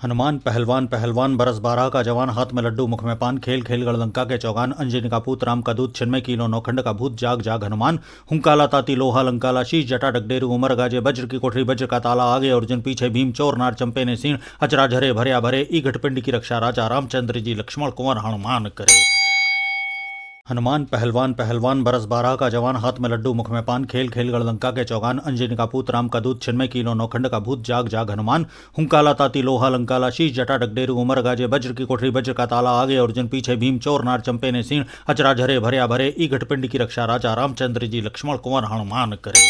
हनुमान पहलवान पहलवान बरस 12 का जवान हाथ में लड्डू मुख में पान खेल खेल गढ़लंका के चौगान अंजनी का पूत राम का दूत छिन्मय कीलो नौखंड का भूत जाग जाग हनुमान हुंकाला ताती लोहा लंकाला शीश जटा डगडेरू उमर गाजे वज्र की कोठरी वज्र का ताला आगे अर्जुन पीछे भीम चोर नार चंपे ने सीण अचरा झरे भर्या भरे ई घटपिंड की रक्षा राजा रामचंद्र जी लक्ष्मण कुंवर हनुमान करे। हनुमान पहलवान पहलवान बरस 12 का जवान हाथ में लड्डू मुख में पान खेल खेल गढ़लंका के चौगान अंजनी का पूत राम का दूत छिन्मय कीलो नौखंड का भूत जाग जाग हनुमान हुंकाला ताती लोहा लंकाला शीश जटा डगडेरू उमर गाजे वज्र की कोठरी वज्र का ताला आगे अर्जुन पीछे भीम चोर नार चंपे ने सीण अचरा झरे भर्या भरे ई घटपिंड की रक्षा राजा रामचंद्र जी लक्ष्मण कुंवर हनुमान करे।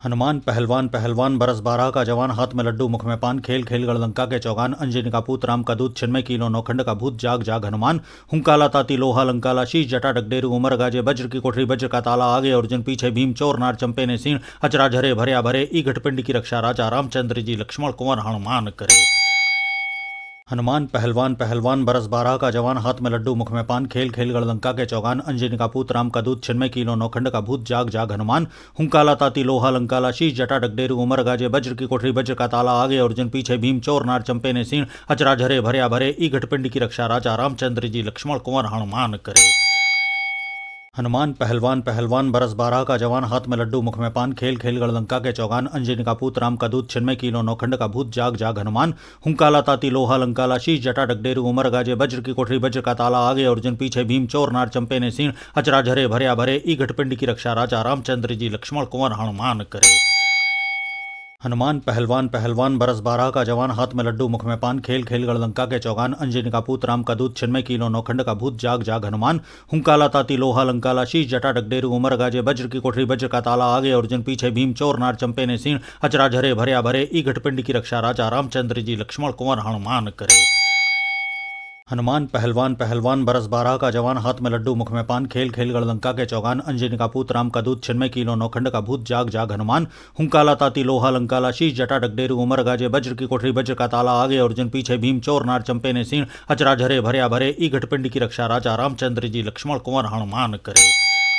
हनुमान पहलवान पहलवान बरस 12 का जवान हाथ में लड्डू मुख में पान खेल खेल गढ़लंका के चौगान अंजनी का पूत राम का दूत छिन्मय कीलो नौखंड का भूत जाग जाग हनुमान हुंकाला ताती लोहा लंकाला शीश जटा डगडेरू उमर गाजे वज्र की कोठरी वज्र का ताला आगे अर्जुन पीछे भीम चोर नार चंपे ने सीण अचरा झरे भर्या भरे ई घटपिंड की रक्षा राजा रामचंद्र जी लक्ष्मण कुंवर हनुमान करे। हनुमान पहलवान पहलवान बरस 12 का जवान हाथ में लड्डू मुख में पान खेल खेल गढ़लंका के चौगान अंजनी का पूत राम का दूत छिन्मय कीलो नौखंड का भूत जाग जाग हनुमान हुंकाला ताती लोहा लंकाला शीश जटा डगडेरू उमर गाजे वज्र की कोठरी वज्र का ताला आगे अर्जुन पीछे भीम चोर नार चंपे ने सीण अचरा झरे भर्या भरे ई घटपिंड की रक्षा राजा रामचंद्र जी लक्ष्मण कुंवर हनुमान करे। हनुमान पहलवान पहलवान बरस 12 का जवान हाथ में लड्डू मुख में पान खेल खेल गढ़लंका के चौगान अंजनी का पूत राम का दूत छिन्मय कीलो नौखंड का भूत जाग जाग हनुमान हुंकाला ताती लोहा लंकाला शीश जटा डगडेरू उमर गाजे वज्र की कोठरी वज्र का ताला आगे अर्जुन पीछे भीम चोर नार चंपे ने सीण अचरा झरे भर्या भरे ई घटपिंड की रक्षा राजा रामचंद्र जी लक्ष्मण कुंवर हनुमान करे। हनुमान पहलवान पहलवान बरस 12 का जवान हाथ में लड्डू मुख में पान खेल खेल गढ़लंका के चौगान अंजनी का पूत राम का दूत छिन्मय कीलो नौखंड का भूत जाग जाग हनुमान हुंकाला ताती लोहा लंकाला शीश जटा डगडेरू उमर गाजे वज्र की कोठरी वज्र का ताला आगे अर्जुन पीछे भीम चोर नार चंपे ने सीण अचरा झरे भर्या भरे ई घटपिंड की रक्षा राजा रामचंद्र जी लक्ष्मण कुंवर हनुमान करे। हनुमान पहलवान पहलवान बरस 12 का जवान हाथ में लड्डू मुख में पान खेल खेल गढ़लंका के चौगान अंजनी का पूत राम का दूत छिन्मय कीलो नौखंड का भूत जाग जाग हनुमान हुंकाला ताती लोहा लंकाला शीश जटा डगडेरू उमर गाजे वज्र की कोठरी वज्र का ताला आगे अर्जुन पीछे भीम चोर नार चंपे ने सीण अचरा झरे भर्या भरे ई घटपिंड की रक्षा राजा रामचंद्र जी लक्ष्मण कुंवर हनुमान करे।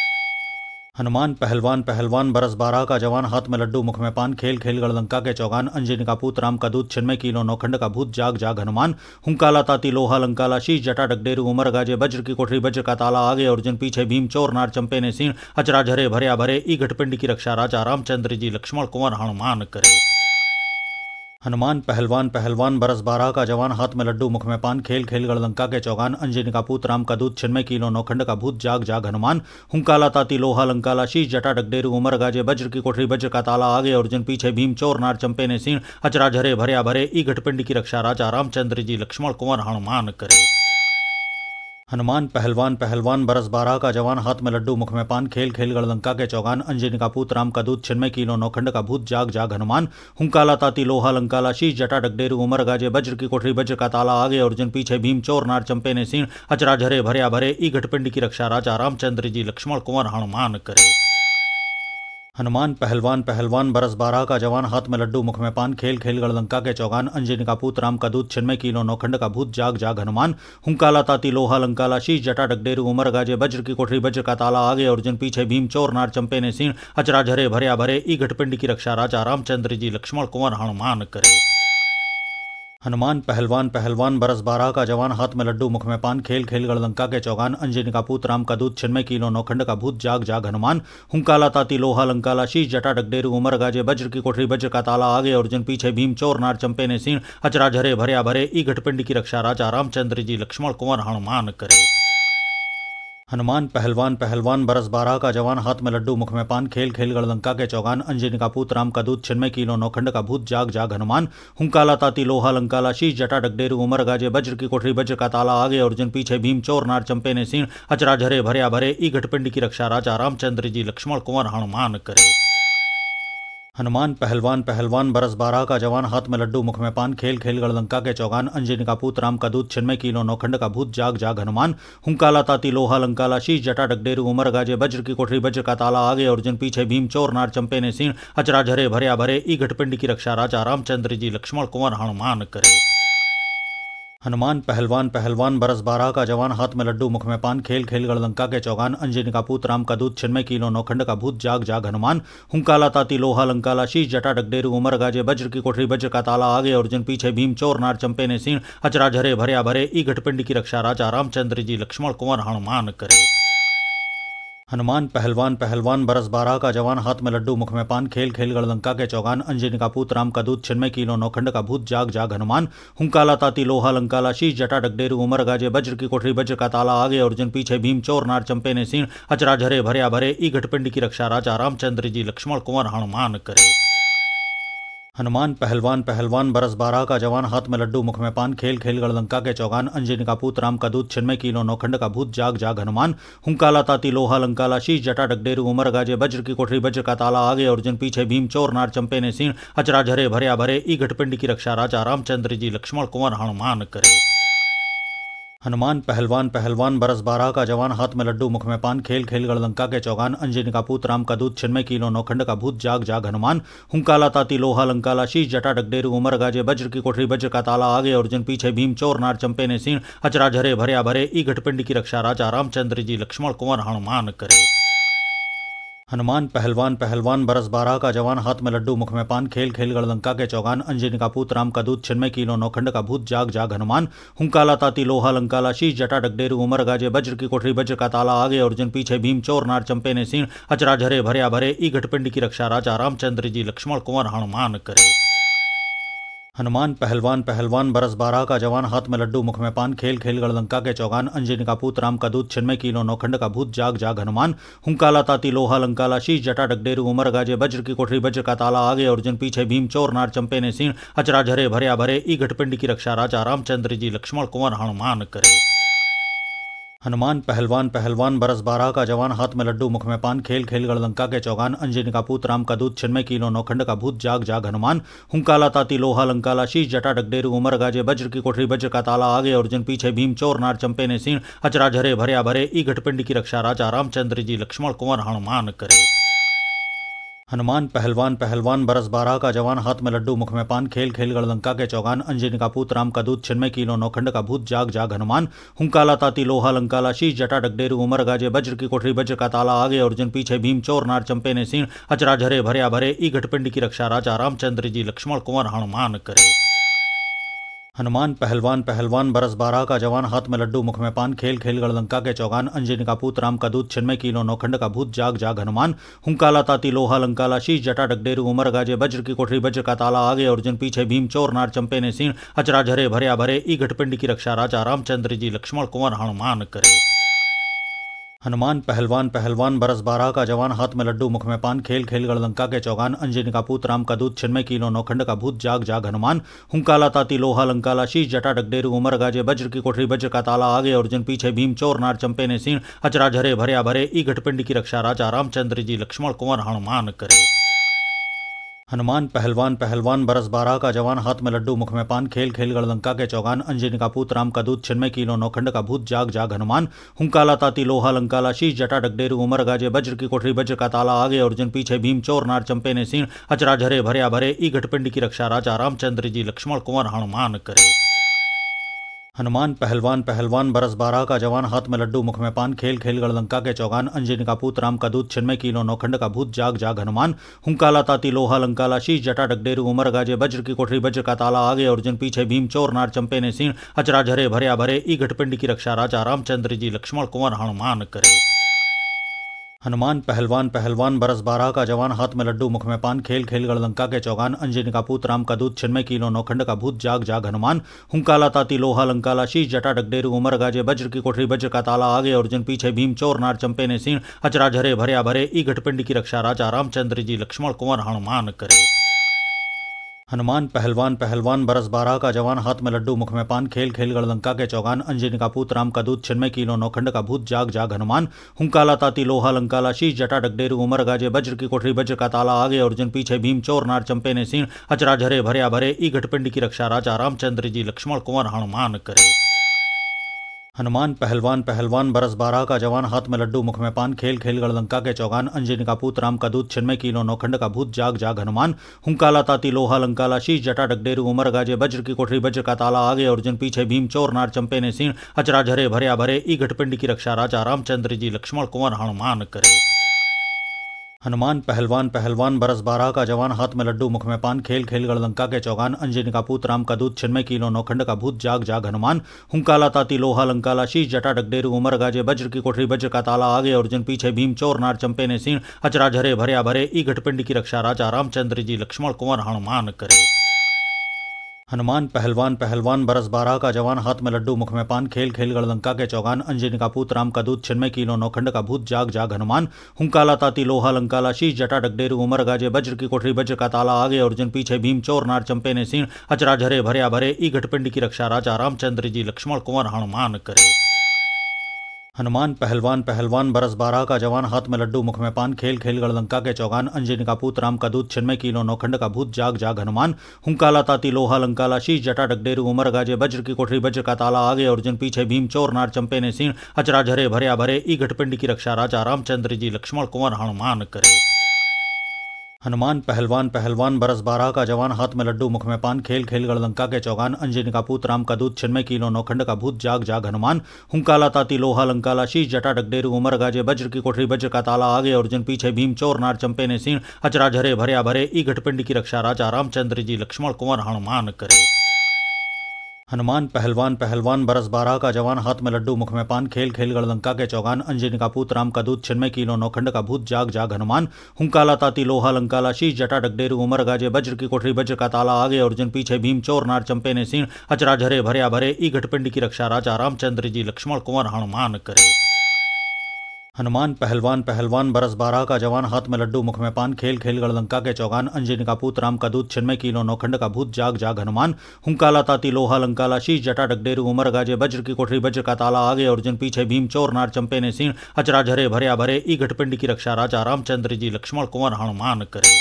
हनुमान पहलवान पहलवान बरस 12 का जवान हाथ में लड्डू मुख में पान खेल खेल गढ़लंका के चौगान अंजनी का पूत राम का दूत छिन्मय कीलो नौखंड का भूत जाग जाग हनुमान हुंकाला ताती लोहा लंकाला शीश जटा डगडेरू उमर गाजे वज्र की कोठरी वज्र का ताला आगे अर्जुन पीछे भीम चोर नार चंपे ने सीण अचरा झरे भर्या भरे ई घटपिंड की रक्षा राजा रामचंद्र जी लक्ष्मण कुंवर हनुमान करे। हनुमान पहलवान पहलवान बरस 12 का जवान हाथ में लड्डू मुख में पान खेल खेल गढ़लंका के चौगान अंजनी का पूत राम का दूत छिन्मय कीलो नौखंड का भूत जाग जाग हनुमान हुंकाला ताती लोहा लंकाला शीश जटा डगडेरू उमर गाजे वज्र की कोठरी वज्र का ताला आगे अर्जुन पीछे भीम चोर नार चंपे ने सीण अचरा झरे भर्या भरे ई घटपिंड की रक्षा राजा रामचंद्र जी लक्ष्मण कुंवर हनुमान करे। हनुमान पहलवान पहलवान बरस 12 का जवान हाथ में लड्डू मुख में पान खेल खेल गढ़लंका के चौगान अंजनी का पूत राम का दूत छिन्मय कीलो नौखंड का भूत जाग जाग हनुमान हुंकाला ताती लोहा लंकाला शीश जटा डगडेरू उमर गाजे वज्र की कोठरी वज्र का ताला आगे अर्जुन पीछे भीम चोर नार चंपे ने सीण अचरा झरे भर्या भरे ई घटपिंड की रक्षा राजा रामचंद्र जी लक्ष्मण कुंवर हनुमान करे। हनुमान पहलवान पहलवान बरस 12 का जवान हाथ में लड्डू मुख में पान खेल खेल गढ़लंका के चौगान अंजनी का पूत राम का दूत छिन्मय कीलो नौखंड का भूत जाग जाग हनुमान हुंकाला ताती लोहा लंकाला शीश जटा डगडेरू उमर गाजे वज्र की कोठरी वज्र का ताला आगे अर्जुन पीछे भीम चोर नार चंपे ने सीण अचरा झरे भर्या भरे ई घटपिंड की रक्षा राजा रामचंद्र जी लक्ष्मण कुंवर हनुमान करे। हनुमान पहलवान पहलवान बरस 12 का जवान हाथ में लड्डू मुख में पान खेल खेल गढ़लंका के चौगान अंजनी का पूत राम का दूत छिन्मय कीलो नौखंड का भूत जाग जाग हनुमान हुंकाला ताती लोहा लंकाला शीश जटा डगडेरू उमर गाजे वज्र की कोठरी वज्र का ताला आगे अर्जुन पीछे भीम चोर नार चंपे ने सीण अचरा झरे भर्या भरे ई घटपिंड की रक्षा राजा रामचंद्र जी लक्ष्मण कुंवर हनुमान करे। हनुमान पहलवान पहलवान बरस 12 का जवान हाथ में लड्डू मुख में पान खेल खेल गढ़लंका के चौगान अंजनी का पूत राम का दूत छिन्मय कीलो नौखंड का भूत जाग जाग हनुमान हुंकाला ताती लोहा लंकाला शीश जटा डगडेरू उमर गाजे वज्र की कोठरी वज्र का ताला आगे अर्जुन पीछे भीम चोर नार चंपे ने सीण अचरा झरे भर्या भरे ई घटपिंड की रक्षा राजा रामचंद्र जी लक्ष्मण कुंवर हनुमान करे। हनुमान पहलवान पहलवान बरस 12 का जवान हाथ में लड्डू मुख में पान खेल खेल गढ़लंका के चौगान अंजनी का पूत राम का दूत छिन्मय कीलो नौखंड का भूत जाग जाग हनुमान हुंकाला ताती लोहा लंकाला शीश जटा डगडेरू उमर गाजे वज्र की कोठरी वज्र का ताला आगे अर्जुन पीछे भीम चोर नार चंपे ने सीण अचरा झरे भर्या भरे ई घटपिंड की रक्षा राजा रामचंद्र जी लक्ष्मण कुंवर हनुमान करे। हनुमान पहलवान पहलवान बरस 12 का जवान हाथ में लड्डू मुख में पान खेल खेल गढ़लंका के चौगान अंजनी का पूत राम का दूत छिन्मय कीलो नौखंड का भूत जाग जाग हनुमान हुंकाला ताती लोहा लंकाला शीश जटा डगडेरू उमर गाजे वज्र की कोठरी वज्र का ताला आगे अर्जुन पीछे भीम चोर नार चंपे ने सीण अचरा झरे भरया भरे ई घटपिंड की रक्षा राजा रामचंद्र जी लक्ष्मण कुंवर हनुमान करे। हनुमान पहलवान पहलवान बरस 12 का जवान हाथ में लड्डू मुख में पान खेल खेल गढ़लंका के चौगान अंजनी का पूत राम का दूत छिन्मय कीलो नौखंड का भूत जाग जाग हनुमान हुंकाला ताती लोहा लंकाला शीश जटा डगडेरू उमर गाजे वज्र की कोठरी वज्र का ताला आगे अर्जुन पीछे भीम चोर नार चंपे ने सीण अचरा झरे भरया भरे ई घटपिंड की रक्षा राजा रामचंद्र जी लक्ष्मण कुंवर हनुमान करे। हनुमान पहलवान पहलवान बरस 12 का जवान हाथ में लड्डू मुख में पान खेल खेल गढ़लंका के चौगान अंजनी का पूत राम का दूत छिन्मय कीलो नौखंड का भूत जाग जाग हनुमान हुंकाला ताती लोहा लंकाला शीश जटा डगडेरू उमर गाजे वज्र की कोठरी वज्र का ताला आगे अर्जुन पीछे भीम चोर नार चंपे ने सीण अचरा झरे भरया भरे ई घटपिंड की रक्षा राजा रामचंद्र जी लक्ष्मण कुंवर हनुमान करे। हनुमान पहलवान पहलवान बरस 12 का जवान हाथ में लड्डू मुख में पान खेल खेल गढ़लंका के चौगान अंजनी का पूत राम का दूत छिन्मय कीलो नौखंड का भूत जाग जाग हनुमान हुंकाला ताती लोहा लंकाला शीश जटा डगडेरू उमर गाजे वज्र की कोठरी वज्र का ताला आगे अर्जुन पीछे भीम चोर नार चंपे ने सीण अचरा झरे भरया भरे ई घटपिंड की रक्षा राजा रामचंद्र जी लक्ष्मण कुंवर हनुमान करे। हनुमान पहलवान पहलवान बरस 12 का जवान हाथ में लड्डू मुख में पान खेल खेल गढ़लंका के चौगान अंजनी का पूत राम का दूत छिन्मय कीलो नौखंड का भूत जाग जाग हनुमान हुंकाला ताती लोहा लंकाला शीश जटा डगडेरू उमर गाजे वज्र की कोठरी वज्र का ताला आगे अर्जुन पीछे भीम चोर नार चंपे ने सीण अचरा झरे भरया भरे ई घटपिंड की रक्षा राजा रामचंद्र जी लक्ष्मण कुंवर हनुमान करे। हनुमान पहलवान पहलवान बरस 12 का जवान हाथ में लड्डू मुख में पान खेल खेल गढ़लंका के चौगान अंजनी का पूत राम का दूत छिन्मय कीलो नौखंड का भूत जाग जाग हनुमान हुंकाला ताती लोहा लंकाला शीश जटा डगडेरू उमर गाजे वज्र की कोठरी वज्र का ताला आगे अर्जुन पीछे भीम चोर नार चंपे ने सीण अचरा झरे भरया भरे ई घटपिंड की रक्षा राजा रामचंद्र जी लक्ष्मण कुंवर हनुमान करे। हनुमान पहलवान पहलवान बरस 12 का जवान हाथ में लड्डू मुख में पान खेल खेल गढ़लंका के चौगान अंजनी का पूत राम का दूत छिन्मय कीलो नौखंड का भूत जाग जाग हनुमान हुंकाला ताती लोहा लंकाला शीश जटा डगडेरू उमर गाजे वज्र की कोठरी वज्र का ताला आगे अर्जुन पीछे भीम चोर नार चंपे ने सीण अचरा झरे भरया भरे ई घटपिंड की रक्षा राजा रामचंद्र जी लक्ष्मण कुंवर हनुमान करे। हनुमान पहलवान पहलवान बरस 12 का जवान हाथ में लड्डू मुख में पान खेल खेल गढ़लंका के चौगान अंजनी का पूत राम का दूत छिन्मय कीलो नौखंड का भूत जाग जाग हनुमान हुंकाला ताती लोहा लंकाला शीश जटा डगडेरू उमर गाजे वज्र की कोठरी वज्र का ताला आगे अर्जुन पीछे भीम चोर नार चंपे ने सीण अचरा झरे भरया भरे ई घटपिंड की रक्षा राजा रामचंद्र जी लक्ष्मण कुंवर हनुमान करे। हनुमान पहलवान पहलवान बरस 12 का जवान हाथ में लड्डू मुख में पान खेल खेल गढ़लंका के चौगान अंजनी का पूत राम का दूत छिन्मय कीलो नौखंड का भूत जाग जाग हनुमान हुंकाला ताती लोहा लंकाला शीश जटा डगडेरू उमर गाजे वज्र की कोठरी वज्र का ताला आगे अर्जुन पीछे भीम चोर नार चंपे ने सीण अचरा झरे भरया भरे ई घटपिंड की रक्षा राजा रामचंद्र जी लक्ष्मण कुंवर हनुमान करे। हनुमान पहलवान पहलवान बरस 12 का जवान हाथ में लड्डू मुख में पान खेल खेल गढ़लंका के चौगान अंजनी का पूत राम का दूत छिन्मय कीलो नौखंड का भूत जाग जाग हनुमान हुंकाला ताती लोहा लंकाला शीश जटा डगडेरू उमर गाजे वज्र की कोठरी वज्र का ताला आगे अर्जुन पीछे भीम चोर नार चंपे ने सीण अचरा झरे भरया भरे ई घटपिंड की रक्षा राजा रामचंद्र जी लक्ष्मण कुंवर हनुमान करे। हनुमान पहलवान पहलवान बरस 12 का जवान हाथ में लड्डू मुख में पान खेल खेल गढ़लंका के चौगान अंजनी का पूत राम का दूत छिन्मय कीलो नौखंड का भूत जाग जाग हनुमान हुंकाला ताती लोहा लंकाला शीश जटा डगडेरू उमर गाजे वज्र की कोठरी वज्र का ताला आगे अर्जुन पीछे भीम चोर नार चंपे ने सीण अचरा झरे भरया भरे ई घटपिंड की रक्षा राजा रामचंद्र जी लक्ष्मण कुंवर हनुमान करे। हनुमान पहलवान पहलवान बरस 12 का जवान हाथ में लड्डू मुख में पान खेल खेल गढ़लंका के चौगान अंजनी का पूत राम का दूत छिन्मय कीलो नौखंड का भूत जाग जाग हनुमान हुंकाला ताती लोहा लंकाला शीश जटा डगडेरू उमर गाजे वज्र की कोठरी वज्र का ताला आगे अर्जुन पीछे भीम चोर नार चंपे ने सीण अचरा झरे भरया भरे ई घटपिंड की रक्षा राजा रामचंद्र जी लक्ष्मण कुंवर हनुमान करे। हनुमान पहलवान पहलवान बरस 12 का जवान हाथ में लड्डू मुख में पान खेल खेल गढ़लंका के चौगान अंजनी का पूत राम का दूत छिन्मय कीलो नौखंड का भूत जाग जाग हनुमान हुंकाला ताती लोहा लंकाला शीश जटा डगडेरू उमर गाजे वज्र की कोठरी वज्र का ताला आगे अर्जुन पीछे भीम चोर नार चंपे ने सीण अचरा झरे भरया भरे ई घटपिंड की रक्षा राजा रामचंद्र जी लक्ष्मण कुंवर हनुमान करे। हनुमान पहलवान पहलवान बरस 12 का जवान हाथ में लड्डू मुख में पान खेल खेल गढ़लंका के चौगान अंजनी का पूत राम का दूत छिन्मय कीलो नौखंड का भूत जाग जाग हनुमान हुंकाला ताती लोहा लंकाला शीश जटा डगडेरू उमर गाजे वज्र की कोठरी वज्र का ताला आगे अर्जुन पीछे भीम चोर नार चंपे ने सीण अचरा झरे भरया भरे ई घटपिंड की रक्षा राजा रामचंद्र जी लक्ष्मण कुंवर हनुमान करे। हनुमान पहलवान पहलवान बरस बारह का जवान हाथ में लड्डू मुख में पान खेल खेल गढ़लंका के चौगान अंजनी का पूत राम का दूत छिन्मय कीलो नौखंड का भूत जाग जाग हनुमान हुंकाला ताती लोहा लंकाला शीश जटा डगडेरू उमर गाजे वज्र की कोठरी वज्र का ताला आगे अर्जुन पीछे भीम चोर नार चंपे ने सीण अचरा झरे भरया भरे ई घटपिंड की रक्षा राजा रामचंद्र जी लक्ष्मण कुंवर हनुमान करे। हनुमान पहलवान पहलवान बरस बारह का जवान हाथ में लड्डू मुख में पान खेल खेल गढ़लंका के चौगान अंजनी का पूत राम का दूत छिन्मय कीलो नौखंड का भूत जाग जाग हनुमान हुंकाला ताती लोहा लंकाला शीश जटा डगडेरू उमर गाजे वज्र की कोठरी वज्र का ताला आगे अर्जुन पीछे भीम चोर नार चंपे ने सीण अचरा झरे भरया भरे ई घटपिंड की रक्षा राजा रामचंद्र जी लक्ष्मण कुंवर हनुमान करे। हनुमान पहलवान पहलवान बरस बारह का जवान हाथ में लड्डू मुख में पान खेल खेल गढ़लंका के चौगान अंजनी का पूत राम का दूत छिन्मय कीलो नौखंड का भूत जाग जाग हनुमान हुंकाला ताती लोहा लंकाला शीश जटा डगडेरू उमर गाजे वज्र की कोठरी वज्र का ताला आगे अर्जुन पीछे भीम चोर नार चंपे ने सीण अचरा झरे भरया भरे ई घटपिंड की रक्षा राजा रामचंद्र जी लक्ष्मण कुंवर हनुमान करे। हनुमान पहलवान पहलवान बरस बारह का जवान हाथ में लड्डू मुख में पान खेल खेल गढ़लंका के चौगान अंजनी का पूत राम का दूत छिन्मय कीलो नौखंड का भूत जाग जाग हनुमान हुंकाला ताती लोहा लंकाला शीश जटा डगडेरू उमर गाजे वज्र की कोठरी वज्र का ताला आगे अर्जुन पीछे भीम चोर नार चंपे ने सीण अचरा झरे भरया भरे ई घटपिंड की रक्षा राजा रामचंद्र जी लक्ष्मण कुंवर हनुमान करे। हनुमान पहलवान पहलवान बरस बारह का जवान हाथ में लड्डू मुख में पान खेल खेल गढ़लंका के चौगान अंजनी का पूत राम का दूत छिन्मय कीलो नौखंड का भूत जाग जाग हनुमान हुंकाला ताती लोहा लंकाला शीश जटा डगडेरू उमर गाजे वज्र की कोठरी वज्र का ताला आगे अर्जुन पीछे भीम चोर नार चंपे ने सीण अचरा झरे भरया भरे ई घटपिंड की रक्षा राजा रामचंद्र जी लक्ष्मण कुंवर हनुमान करे। हनुमान पहलवान पहलवान बरस बारह का जवान हाथ में लड्डू मुख में पान खेल खेल गढ़लंका के चौगान अंजनी का पूत राम का दूत छिन्मय कीलो नौखंड का भूत जाग जाग हनुमान हुंकाला ताती लोहा लंकाला शीश जटा डगडेरू उमर गाजे वज्र की कोठरी वज्र का ताला आगे अर्जुन पीछे भीम चोर नार चंपे ने सीण अचरा झरे भरया भरे ई घटपिंड की रक्षा राजा रामचंद्र जी लक्ष्मण कुंवर हनुमान करे। हनुमान पहलवान पहलवान बरस बारह का जवान हाथ में लड्डू मुख में पान खेल खेल गढ़लंका के चौगान अंजनी का पूत राम का दूत छिन्मय कीलो नौखंड का भूत जाग जाग हनुमान हुंकाला ताती लोहा लंकाला शीश जटा डगडेरू उमर गाजे वज्र की कोठरी वज्र का ताला आगे अर्जुन पीछे भीम चोर नार चंपे ने सीण अचरा झरे भरया भरे ई घटपिंड की रक्षा राजा रामचंद्र जी लक्ष्मण कुंवर हनुमान करे।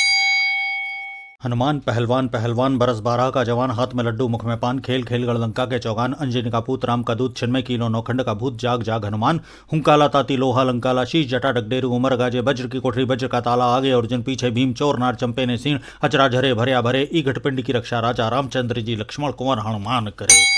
हनुमान पहलवान पहलवान बरस बारह का जवान हाथ में लड्डू मुख में पान खेल खेल गढ़लंका के चौगान अंजनी का पूत राम का दूत छिन्मय कीलो नौखंड का भूत जाग जाग हनुमान हुंकाला ताती लोहा लंकाला शीश जटा डगडेरू उमर गाजे वज्र की कोठरी वज्र का ताला आगे अर्जुन पीछे भीम चोर नार चंपे ने सीण अचरा झरे भरया भरे ई घटपिंड की रक्षा राजा रामचंद्र जी लक्ष्मण कुंवर हनुमान करे।